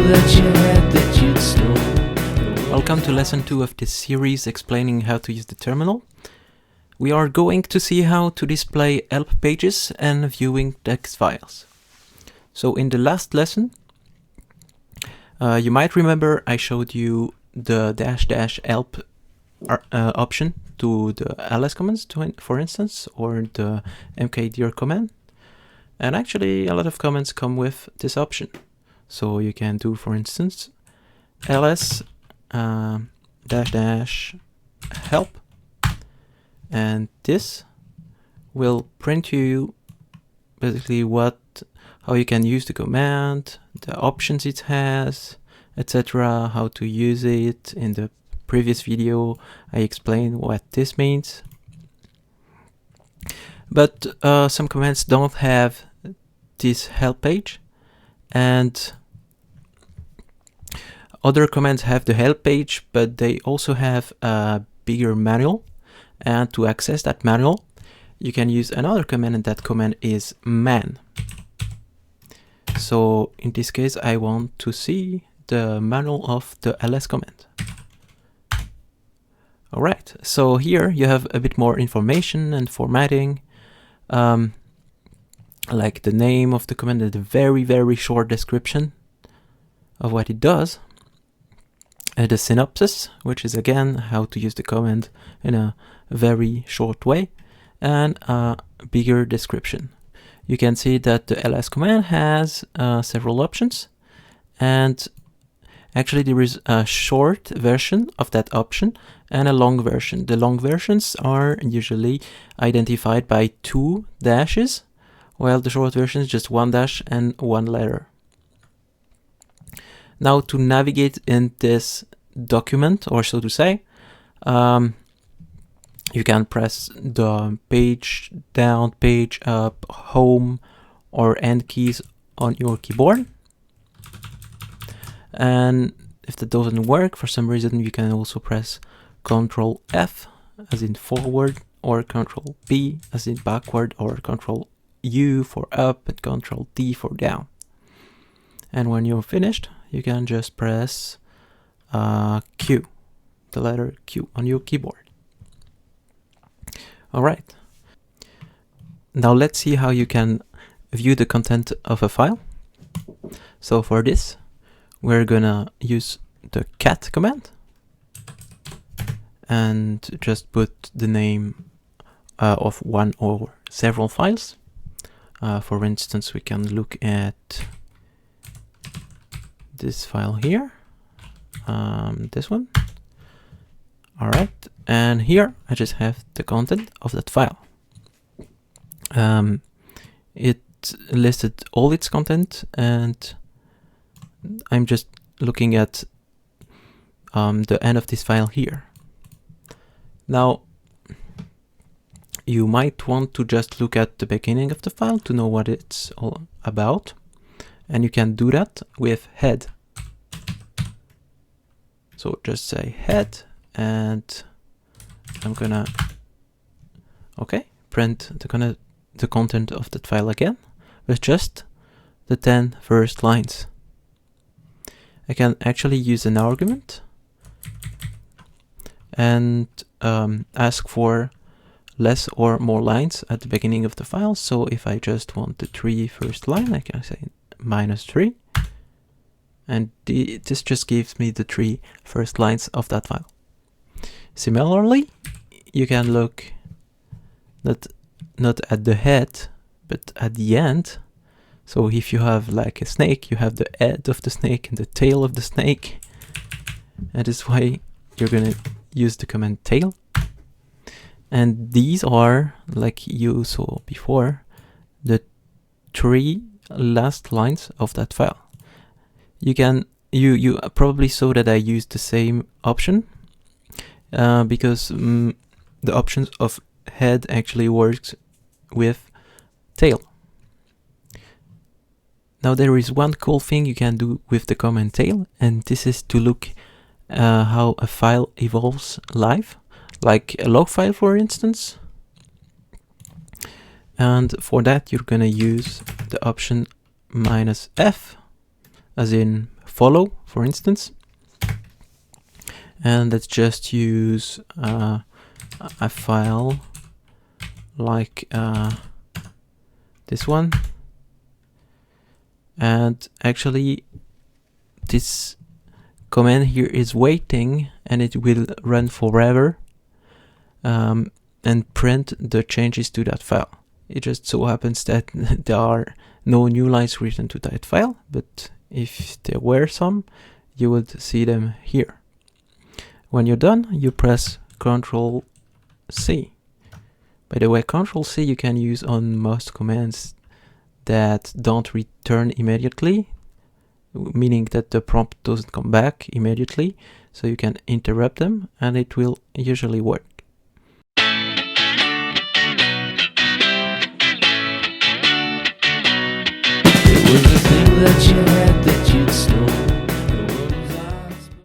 that you had that you'd stole. Welcome to lesson 2 of this series explaining how to use the terminal. We are going to see how to display help pages and viewing text files. So in the last lesson, you might remember I showed you the --help option to the ls commands, for instance, or the mkdir command. And actually a lot of commands come with this option. So you can do, for instance, ls --help, and this will print you basically how you can use the command, the options it has, etc., how to use it. In the previous video I explained what this means. But some commands don't have this help page, and other commands have the help page, but they also have a bigger manual. And to access that manual, you can use another command, and that command is man. So in this case, I want to see the manual of the ls command. Alright, so here you have a bit more information and formatting, like the name of the command and a very short description of what it does. The synopsis, which is again how to use the command in a very short way, and a bigger description. You can see that the ls command has several options, and actually there is a short version of that option and a long version. The long versions are usually identified by 2 dashes, while the short version is just 1 dash and 1 letter. Now to navigate in this document, or so to say, you can press the page down, page up, home, or end keys on your keyboard. And if that doesn't work for some reason, you can also press Ctrl F as in forward, or Ctrl B as in backward, or Ctrl U for up and Ctrl D for down. And when you're finished, you can just press Q, the letter Q on your keyboard. Alright, now let's see how you can view the content of a file. So for this, we're gonna use the cat command and just put the name of one or several files. For instance, we can look at this file here, this one. Alright, and here I just have the content of that file. It listed all its content, and I'm just looking at the end of this file here. Now, you might want to just look at the beginning of the file to know what it's all about, and you can do that with head. So just say head, and I'm gonna print the content of that file again with just the 10 first lines. I can actually use an argument and ask for less or more lines at the beginning of the file. So if I just want the 3 first line, I can say -3, and this just gives me the 3 first lines of that file. Similarly, you can look not at the head, but at the end. So if you have like a snake, you have the head of the snake and the tail of the snake. That is why you're gonna use the command tail. And these are, like you saw before, the 3 last lines of that file. You probably saw that I used the same option because the options of head actually works with tail. Now there is one cool thing you can do with the command tail, and this is to look how a file evolves live, like a log file, for instance. And for that, you're gonna use the option -f, as in follow, for instance. And let's just use a file like this one. And actually this command here is waiting, and it will run forever and print the changes to that file. It just so happens that there are no new lines written to that file, but if there were some, you would see them here. When you're done, you press Ctrl C. By the way, Ctrl C you can use on most commands that don't return immediately, meaning that the prompt doesn't come back immediately, so you can interrupt them and it will usually work. It was a thing that you had